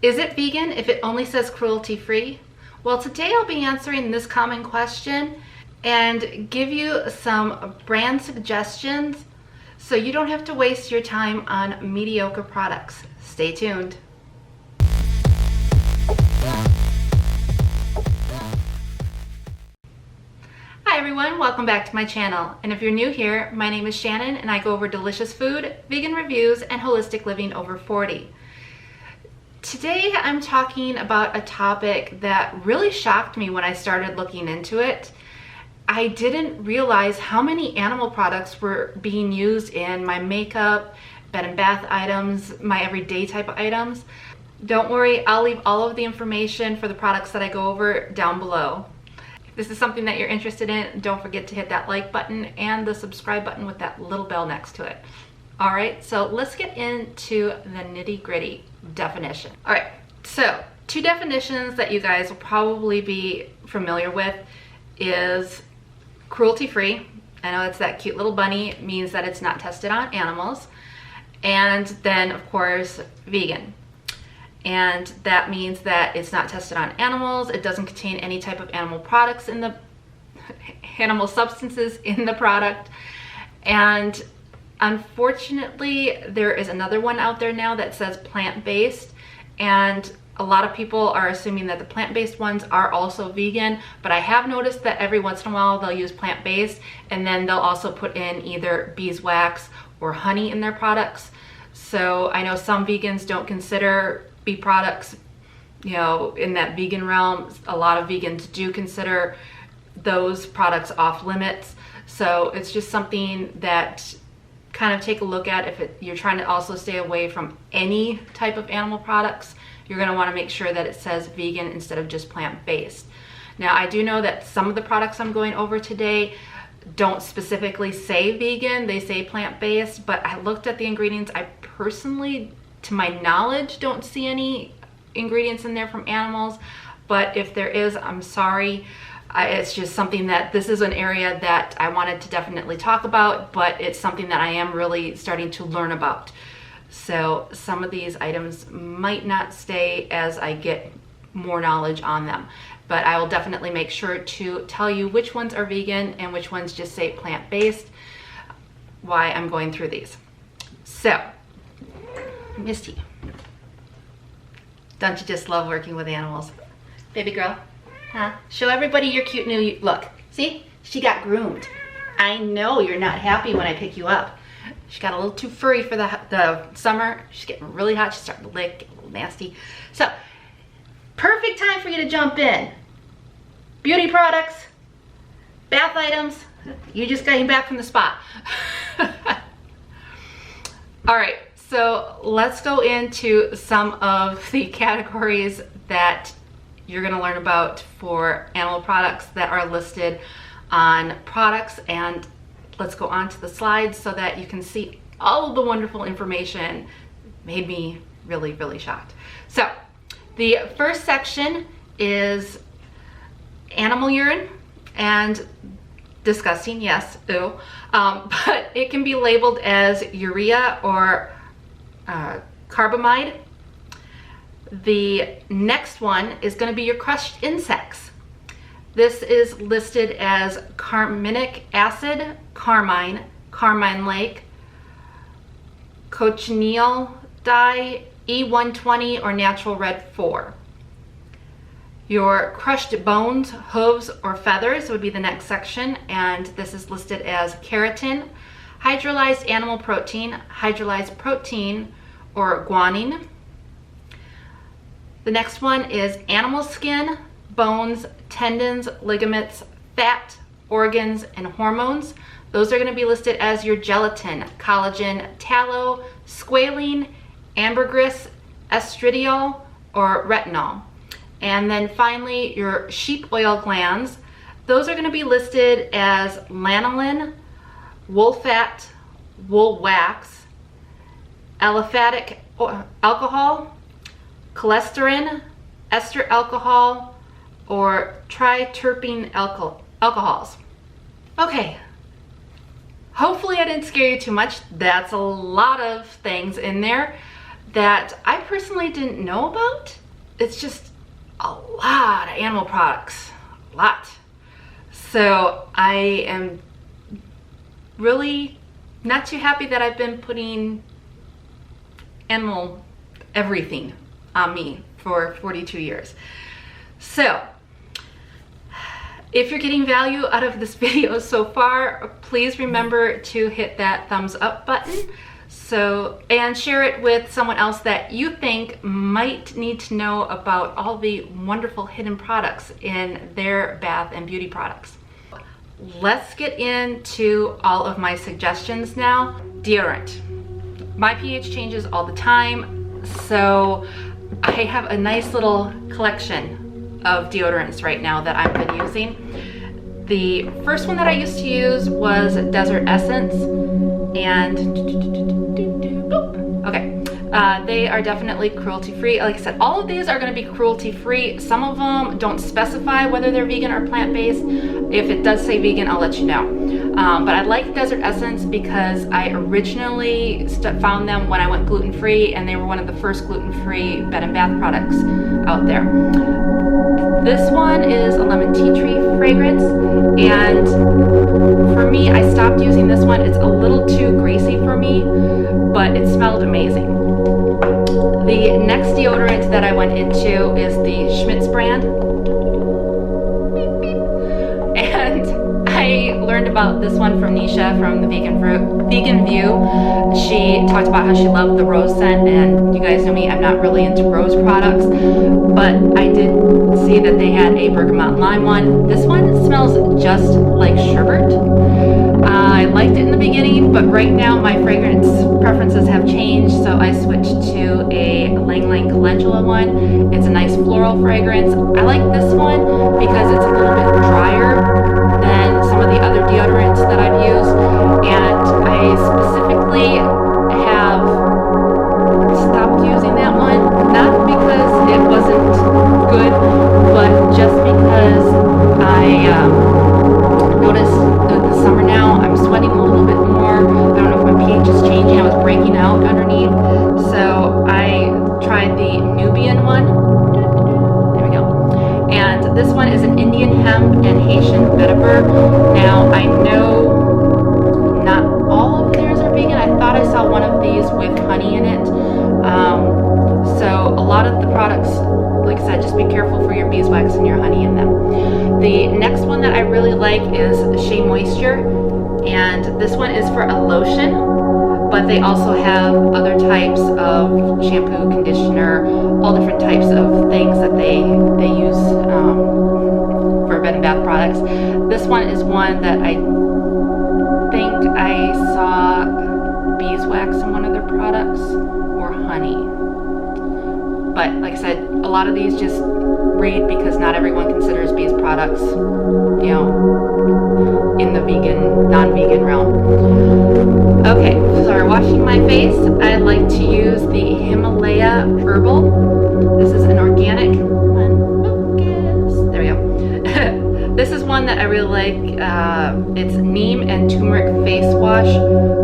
Is it vegan if it only says cruelty free? Well, today I'll be answering this common question and give you some brand suggestions so you don't have to waste your time on mediocre products. Stay tuned. Hi everyone, welcome back to my channel. And if you're new here, my name is Shannon and I go over delicious food, vegan reviews, and holistic living over 40. Today I'm talking about a topic that really shocked me when I started looking into it. I didn't realize how many animal products were being used in my makeup, bed and bath items, my everyday type of items. Don't worry, I'll leave all of the information for the products that I go over down below. If this is something that you're interested in, don't forget to hit that like button and the subscribe button with that little bell next to it. All right, so let's get into the nitty-gritty definition. All right, so two definitions that you guys will probably be familiar with is cruelty-free. I know it's that cute little bunny. It means that it's not tested on animals. And then, of course, vegan. And that means that it's not tested on animals. It doesn't contain any type of animal products in the animal substances in the product. And unfortunately, there is another one out there now that says plant-based, and a lot of people are assuming that the plant-based ones are also vegan, but I have noticed that every once in a while they'll use plant-based and then they'll also put in either beeswax or honey in their products. So I know some vegans don't consider bee products, you know, in that vegan realm. A lot of vegans do consider those products off limits. So it's just something that kind of take a look at if you're trying to also stay away from any type of animal products. You're going to want to make sure that it says vegan instead of just plant-based. Now, I do know that some of the products I'm going over today don't specifically say vegan, they say plant-based, but I looked at the ingredients. I personally, to my knowledge, don't see any ingredients in there from animals, but if there is, I'm sorry. It's just something that this is an area that I wanted to definitely talk about, but it's something that I am really starting to learn about. So some of these items might not stay as I get more knowledge on them, but I will definitely make sure to tell you which ones are vegan and which ones just say plant-based, why I'm going through these. So, Misty, don't you just love working with animals? Baby girl, huh? Show everybody your cute new look. See, she got groomed. I know you're not happy when I pick you up. She got a little too furry for the summer. She's getting really hot. She's starting to lick, get a little nasty. So, perfect time for you to jump in. Beauty products, bath items. You just got back from the spa. All right, so let's go into some of the categories that you're gonna learn about for animal products that are listed on products, and let's go on to the slides so that you can see all of the wonderful information. Made me really, really shocked. So the first section is animal urine, and disgusting, yes, ew. But it can be labeled as urea or carbamide. The next one is going to be your crushed insects. This is listed as carminic acid, carmine, carmine lake, cochineal dye, E120, or natural red 4. Your crushed bones, hooves, or feathers would be the next section, and this is listed as keratin, hydrolyzed animal protein, hydrolyzed protein, or guanine. The next one is animal skin, bones, tendons, ligaments, fat, organs, and hormones. Those are going to be listed as your gelatin, collagen, tallow, squalene, ambergris, estradiol, or retinol. And then finally, your sheep oil glands. Those are going to be listed as lanolin, wool fat, wool wax, aliphatic alcohol, cholesterol, ester alcohol, or triterpene alcohols. Okay, hopefully I didn't scare you too much. That's a lot of things in there. that I personally didn't know about. It's just a lot of animal products, a lot. So I am really not too happy that I've been putting animal everything on me for 42 years. So if you're getting value out of this video so far, please remember to hit that thumbs up button. And share it with someone else that you think might need to know about all the wonderful hidden products in their bath and beauty products. Let's get into all of my suggestions now. Deodorant. My pH changes all the time, so I have a nice little collection of deodorants right now that I've been using. The first one that I used to use was Desert Essence, and they are definitely cruelty-free. Like I said, all of these are going to be cruelty-free. Some of them don't specify whether they're vegan or plant-based. If it does say vegan, I'll let you know. But I like Desert Essence because I originally found them when I went gluten-free, and they were one of the first gluten-free bed and bath products out there. This one is a lemon tea tree fragrance, and for me, I stopped using this one. It's a little too greasy for me, but it smelled amazing. The next deodorant that I went into is the Schmidt's brand. And I learned about this one from Nisha from the Vegan View. She talked about how she loved the rose scent, and you guys know me, I'm not really into rose products, but I did see that they had a bergamot lime one. This one smells just like sherbet. I liked it in the beginning, but right now my fragrance preferences have changed, so I switched to a Lang Lang Calendula one. It's a nice floral fragrance. I like this one because it's a little bit drier than some of the other deodorants that I've used, and I specifically have stopped using that one, not because it wasn't good, but just because I noticed the summer now I'm sweating a little bit more. I don't know if my pH is changing. I was breaking out underneath, so I tried the Nubian one. There we go. And this one is an Indian hemp and Haitian vetiver. Now I know not all of theirs are vegan. I thought I saw one of these with honey in it. So a lot of the products, like I said, just be careful for your beeswax and your honey in them. The next one that I really like is Shea Moisture, and this one is for a lotion, but they also have other types of shampoo, conditioner, all different types of things that they use for bed and bath products. This one is one that I think I saw beeswax in one of their products, or honey. But like I said, a lot of these just read because not everyone considers bees products, you know, in the vegan, non-vegan realm. Okay, so washing my face, I like to use the Himalaya Herbal. This is an organic one. Focus. There we go. This is one that I really like. It's neem and turmeric face wash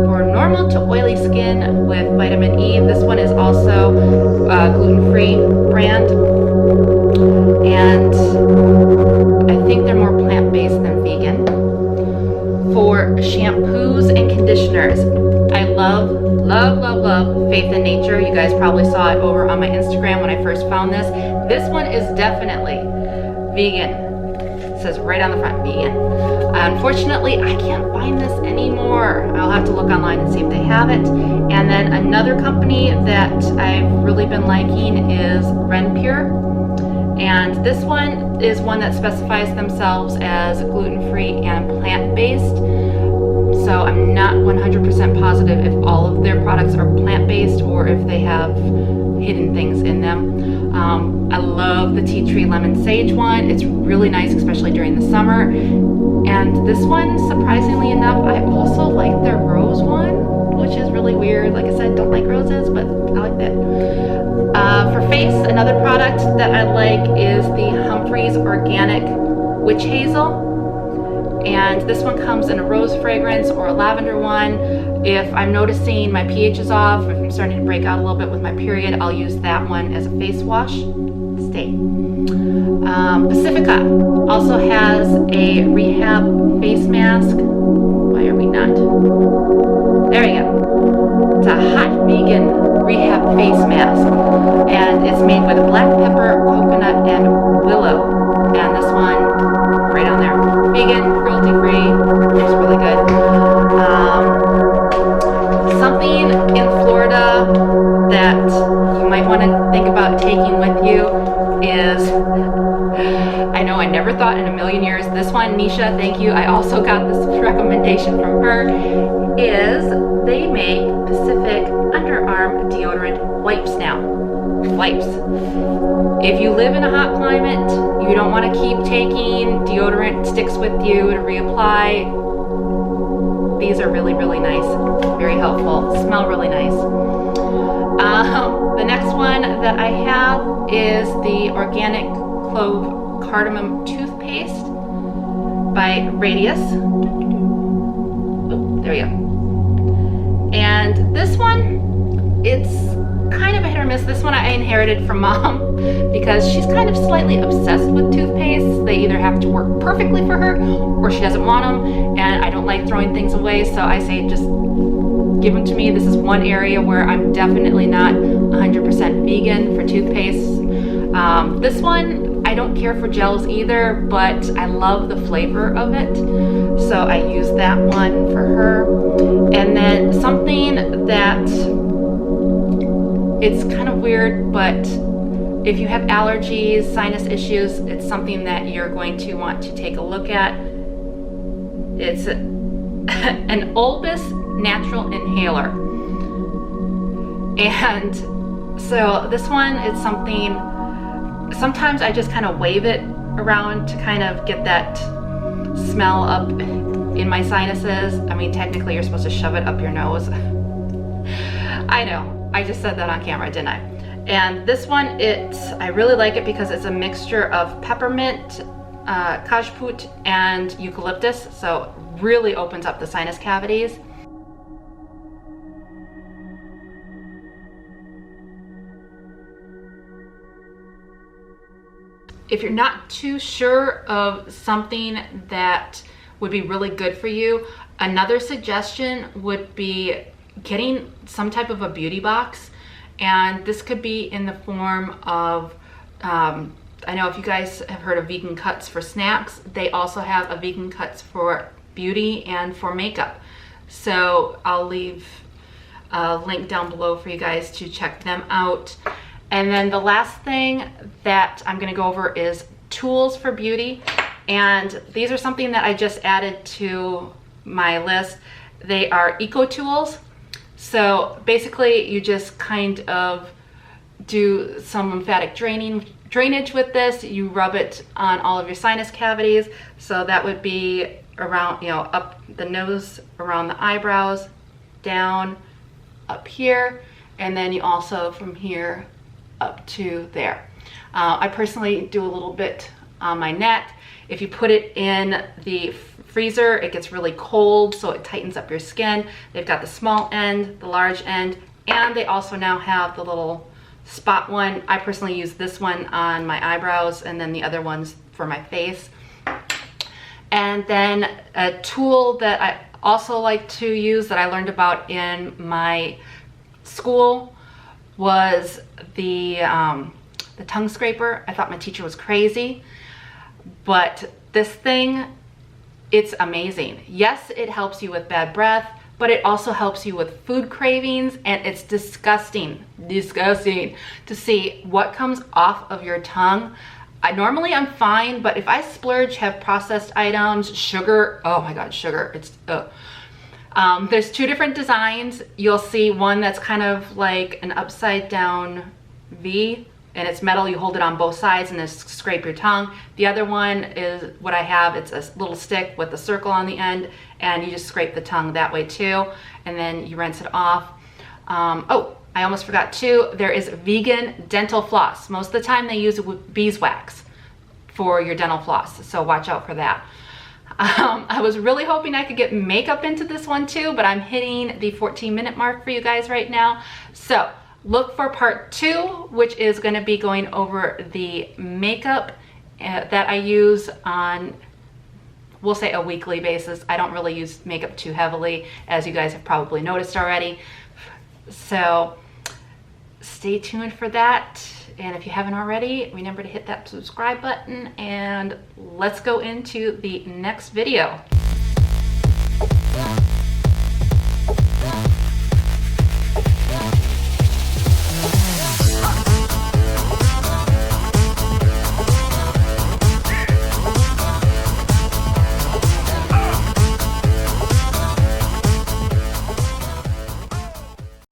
for normal to oily skin with vitamin E. This one is also gluten-free brand, and I think they're more plant-based than vegan. For shampoos and conditioners, I love Faith in Nature. You guys probably saw it over on my Instagram when I first found this. This one is definitely vegan. It says right on the front, vegan. Unfortunately, I can't find this anymore. I'll have to look online and see if they have it. And then another company that I've really been liking is Renpure. And this one is one that specifies themselves as gluten-free and plant-based. So I'm not 100% positive if all of their products are plant-based or if they have hidden things in them. I love the tea tree lemon sage one. It's really nice, especially during the summer. And this one, surprisingly enough, I also like their rose one, which is really weird. Like I said, don't like roses, but I like that. For face, another product that I like is the Humphreys Organic Witch Hazel. and this one comes in a rose fragrance or a lavender one. If I'm noticing my pH is off, if I'm starting to break out a little bit with my period, I'll use that one as a face wash. Stay. Pacifica also has a rehab face mask. Why are we not? There we go. It's a hot vegan rehab face mask, and it's made with black pepper, coconut, and willow. And this one, right on there, vegan, cruelty free, it's really good. Something in Florida that you might want to think about taking with you is, I know I never thought in a million years, this one, Nisha, thank you, I also got this recommendation from her, is they make Pacific underarm deodorant wipes now. Wipes. If you live in a hot climate, you don't want to keep taking deodorant sticks with you to reapply. These are really, really nice. Very helpful. Smell really nice. The next one that I have is the Organic Clove Cardamom Toothpaste by Radius. Oh, there we go. And this one, it's kind of a hit or miss. This one I inherited from Mom because she's kind of slightly obsessed with toothpaste. They either have to work perfectly for her or she doesn't want them, and I don't like throwing things away, so I say just give them to me. This is one area where I'm definitely not 100% vegan for toothpaste. This one, I don't care for gels either, but I love the flavor of it, so I use that one for her. And then something that, it's kind of weird, but if you have allergies, sinus issues, it's something that you're going to want to take a look at. It's an Olbus natural inhaler. And so this one is something, sometimes I just kind of wave it around to kind of get that smell up in my sinuses. I mean, technically you're supposed to shove it up your nose. I know. I just said that on camera, didn't I? And this one, I really like it because it's a mixture of peppermint, cajeput, and eucalyptus, so really opens up the sinus cavities. If you're not too sure of something that would be really good for you, another suggestion would be getting some type of a beauty box, and this could be in the form of, I know if you guys have heard of vegan cuts for snacks, they also have a vegan cuts for beauty and for makeup. So I'll leave a link down below for you guys to check them out. And then the last thing that I'm gonna go over is tools for beauty. And these are something that I just added to my list. They are eco tools. So basically you just kind of do some lymphatic drainage with this. You rub it on all of your sinus cavities. So that would be around, you know, up the nose, around the eyebrows, down, up here, and then you also from here up to there. I personally do a little bit on my neck. If you put it in the freezer, it gets really cold, so it tightens up your skin. They've got the small end, the large end, and they also now have the little spot one. I personally use this one on my eyebrows and then the other ones for my face. And then a tool that I also like to use that I learned about in my school was the tongue scraper. I thought my teacher was crazy, but this thing, it's amazing. Yes, it helps you with bad breath, but it also helps you with food cravings, and it's disgusting to see what comes off of your tongue. Normally I'm fine, but if I splurge, have processed items, sugar, oh my God, sugar, it's, there's two different designs. You'll see one that's kind of like an upside down V, and it's metal. You hold it on both sides and then scrape your tongue. The other one is what I have. It's a little stick with a circle on the end, and you just scrape the tongue that way too, and then you rinse it off. Oh, I almost forgot too, there is vegan dental floss. Most of the time they use beeswax for your dental floss, so watch out for that. I was really hoping I could get makeup into this one too, but I'm hitting the 14-minute mark for you guys right now. So look for part 2, which is going to be going over the makeup that I use on, we'll say, a weekly basis. I don't really use makeup too heavily, as you guys have probably noticed already. So stay tuned for that. And if you haven't already, remember to hit that subscribe button, and let's go into the next video.